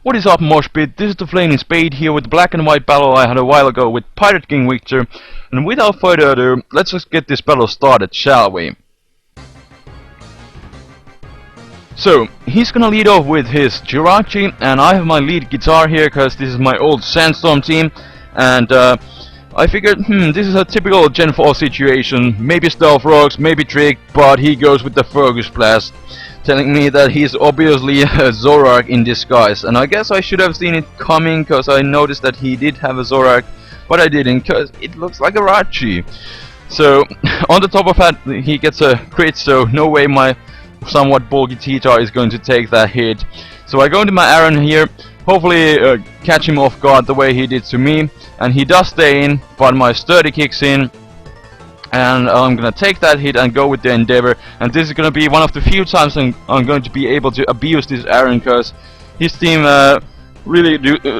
What is up, Moshpit? This is the FlamingSpade here with the black and white battle I had a while ago with PirateKingVictor. And without further ado, let's just get this battle started, shall we? So, he's gonna lead off with his Jirachi, and I have my lead guitar here because this is my old Sandstorm team. And I figured, this is a typical Gen 4 situation. Maybe Stealth Rocks, maybe Trick, but he goes with the Focus Blast, telling me that he's obviously a Zorak in disguise. And I guess I should have seen it coming, because I noticed that he did have a Zorak, but I didn't, because it looks like a Rachi. So, on the top of that, he gets a crit, so no way my somewhat bulky T-Tar is going to take that hit. So I go into my Aaron here, hopefully catch him off guard the way he did to me, and he does stay in, but my Sturdy kicks in. And I'm gonna take that hit and go with the Endeavor, and this is gonna be one of the few times I'm going to be able to abuse this Aaron, because his team really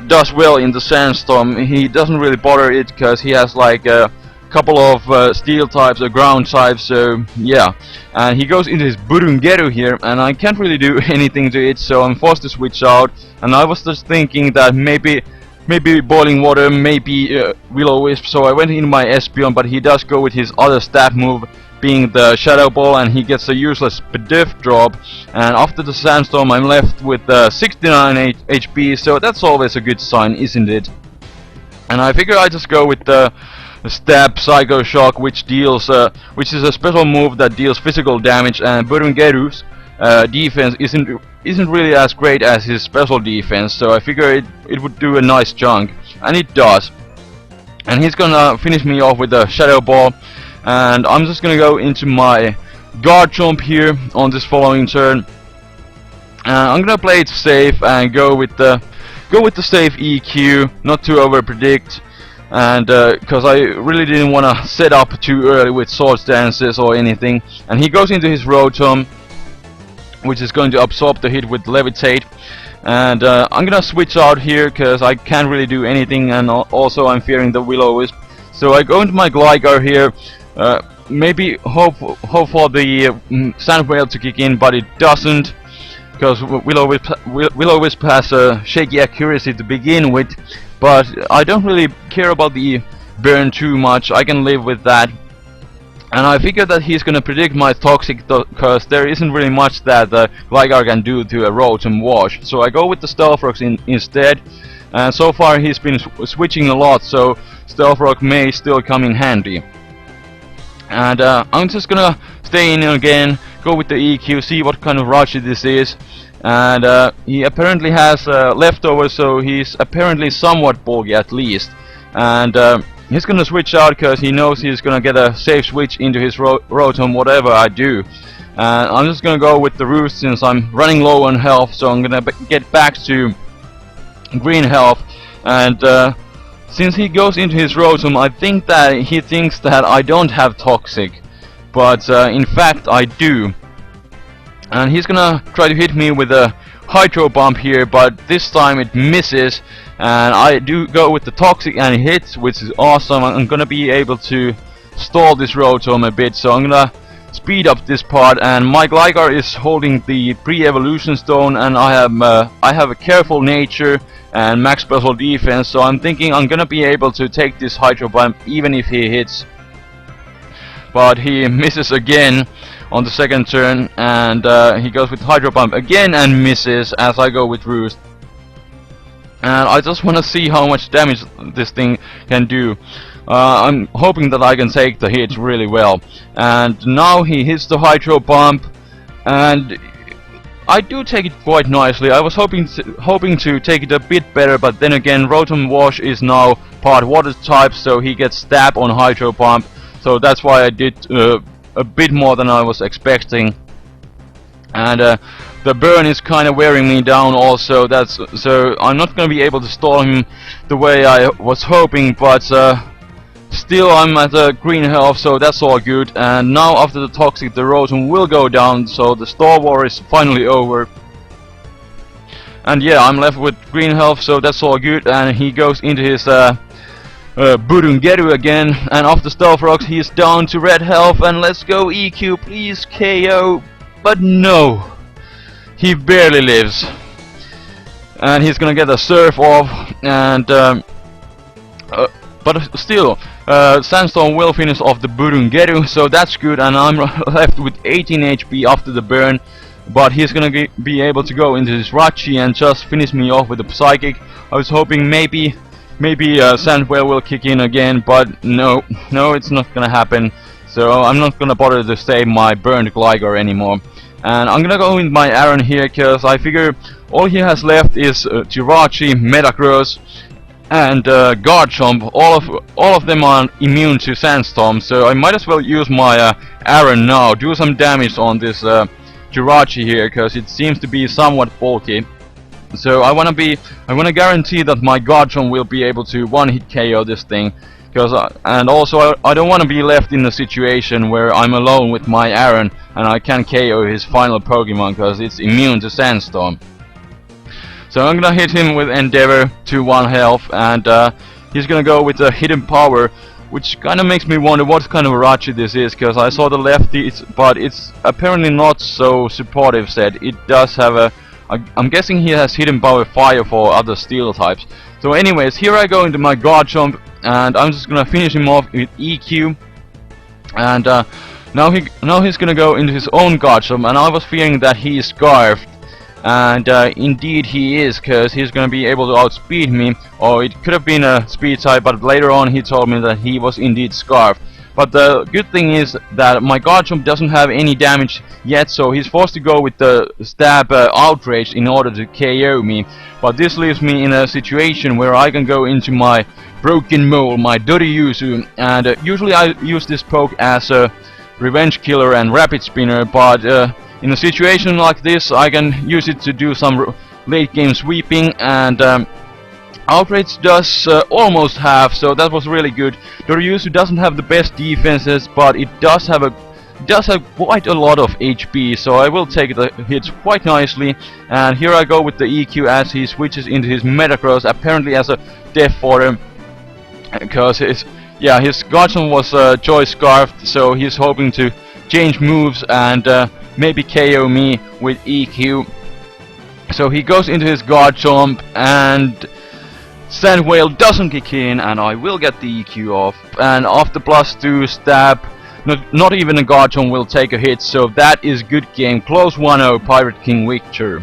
does well in the Sandstorm. He doesn't really bother it because he has like a couple of steel types or ground types, so yeah. And he goes into his Burungeru here, and I can't really do anything to it, so I'm forced to switch out. And I was just thinking that maybe Boiling Water, maybe Will-O-Wisp, so I went in my Espeon, but he does go with his other stab move, being the Shadow Ball, and he gets a useless Bidoof drop. And after the Sandstorm I'm left with 69 HP, so that's always a good sign, isn't it? And I figure I just go with the Stab Psycho Shock, which deals, which is a special move that deals physical damage, and Burungeru's defense isn't really as great as his special defense, so I figure it would do a nice chunk, and it does. And he's gonna finish me off with a Shadow Ball, and I'm just gonna go into my Garchomp here on this following turn. I'm gonna play it safe and go with the safe EQ, not to over predict, and because I really didn't want to set up too early with Swords Dances or anything. And he goes into his Rotom, which is going to absorb the hit with Levitate. And I'm gonna switch out here because I can't really do anything, and also I'm fearing the Will-O-Wisp. So I go into my Gligar here, maybe hope for the Sand Whale to kick in, but it doesn't, because Will-O-Wisp has a shaky accuracy to begin with. But I don't really care about the burn too much, I can live with that. And I figure that he's gonna predict my Toxic, because there isn't really much that the Gligar can do to a Rotom Wash. So I go with the Stealth Rocks instead, and so far he's been switching a lot, so Stealth Rock may still come in handy. And I'm just gonna stay in again, go with the EQ, see what kind of Rachi this is. And he apparently has leftovers, so he's apparently somewhat bulky at least. And he's gonna switch out because he knows he's gonna get a safe switch into his Rotom whatever I do. And I'm just gonna go with the Roost since I'm running low on health, so I'm gonna get back to green health. And since he goes into his Rotom, I think that he thinks that I don't have Toxic, but in fact I do. And he's gonna try to hit me with a Hydro Pump here, but this time it misses, and I do go with the Toxic and it hits, which is awesome. I'm gonna be able to stall this Rotom a bit, so I'm gonna speed up this part. And my Gligar is holding the pre-evolution stone, and I have a careful nature and max special defense, so I'm thinking I'm gonna be able to take this Hydro Pump even if he hits. But he misses again on the second turn, and he goes with Hydro Pump again and misses as I go with Roost. And I just want to see how much damage this thing can do. I'm hoping that I can take the hit really well. And now he hits the Hydro Pump, and I do take it quite nicely. I was hoping to take it a bit better, but then again Rotom Wash is now part Water type, so he gets Stab on Hydro Pump. So that's why I did a bit more than I was expecting. And the burn is kind of wearing me down also. So I'm not going to be able to stall him the way I was hoping, but still I'm at a green health, so that's all good. And now after the Toxic, the Rotom will go down, so the Star War is finally over. And yeah, I'm left with green health, so that's all good. And he goes into his Burungeru again, and after Stealth Rocks he's down to red health, and let's go EQ, please KO. But no, he barely lives. and he's gonna get a surf off, and but still, Sandstorm will finish off the Burungeru, so that's good, and I'm left with 18 HP after the burn. But he's gonna be able to go into his Rachi and just finish me off with a Psychic. I was hoping maybe Sandwhale will kick in again, but no, it's not gonna happen. So I'm not gonna bother to save my burned Gligar anymore. And I'm gonna go with my Aaron here, cause I figure all he has left is Jirachi, Metagross, and Garchomp. All of them are immune to Sandstorm, so I might as well use my Aaron now, do some damage on this Jirachi here, cause it seems to be somewhat bulky. So I wanna guarantee that my Garchomp will be able to one-hit KO this thing. And also I don't want to be left in a situation where I'm alone with my Aaron and I can KO his final Pokemon because it's immune to Sandstorm. So I'm gonna hit him with Endeavor to 1 health, and he's gonna go with the Hidden Power, which kinda makes me wonder what kind of Rachi this is, because I saw the lefty, but it's apparently not so supportive set. It does have a... I'm guessing he has Hidden Power Fire for other steel types. So anyways, here I go into my Garchomp, and I'm just gonna finish him off with EQ. And now he's gonna go into his own Garchomp, and I was fearing that he is Scarfed. And indeed he is, cause he's gonna be able to outspeed me, or it could have been a speed type, but later on he told me that he was indeed Scarfed. But the good thing is that my Garchomp doesn't have any damage yet, so he's forced to go with the Stab Outrage in order to KO me. But this leaves me in a situation where I can go into my Broken Mole, my Doriyuzu, and usually I use this poke as a Revenge Killer and Rapid Spinner, but in a situation like this I can use it to do some late game sweeping, and Outrage does almost half, so that was really good. Doriyuzu doesn't have the best defenses, but it does have quite a lot of HP, so I will take the hits quite nicely. And here I go with the EQ as he switches into his Metagross, apparently as a Death Fodder, because his Garchomp was Choice Scarfed, so he's hoping to change moves and maybe KO me with EQ. So he goes into his Garchomp, and Sandwhale doesn't kick in, and I will get the EQ off. And after +2 stab, not even a Garchomp will take a hit, so that is good game. Close 1-0, PirateKingVictor.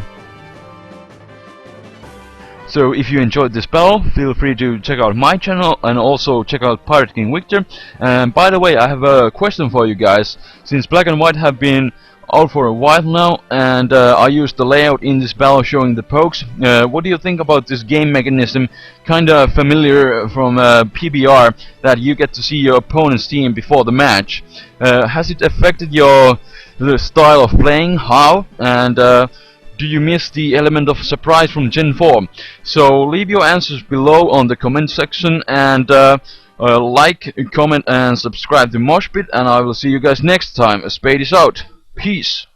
So if you enjoyed this battle, feel free to check out my channel and also check out PirateKingVictor. And by the way, I have a question for you guys. Since Black and White have been out for a while now, and I used the layout in this battle showing the pokes, what do you think about this game mechanism? Kinda familiar from PBR, that you get to see your opponent's team before the match. Has it affected your style of playing? How? And do you miss the element of surprise from Gen 4? So leave your answers below on the comment section, and like, comment and subscribe to MoshPit, and I will see you guys next time. Spade is out. Peace.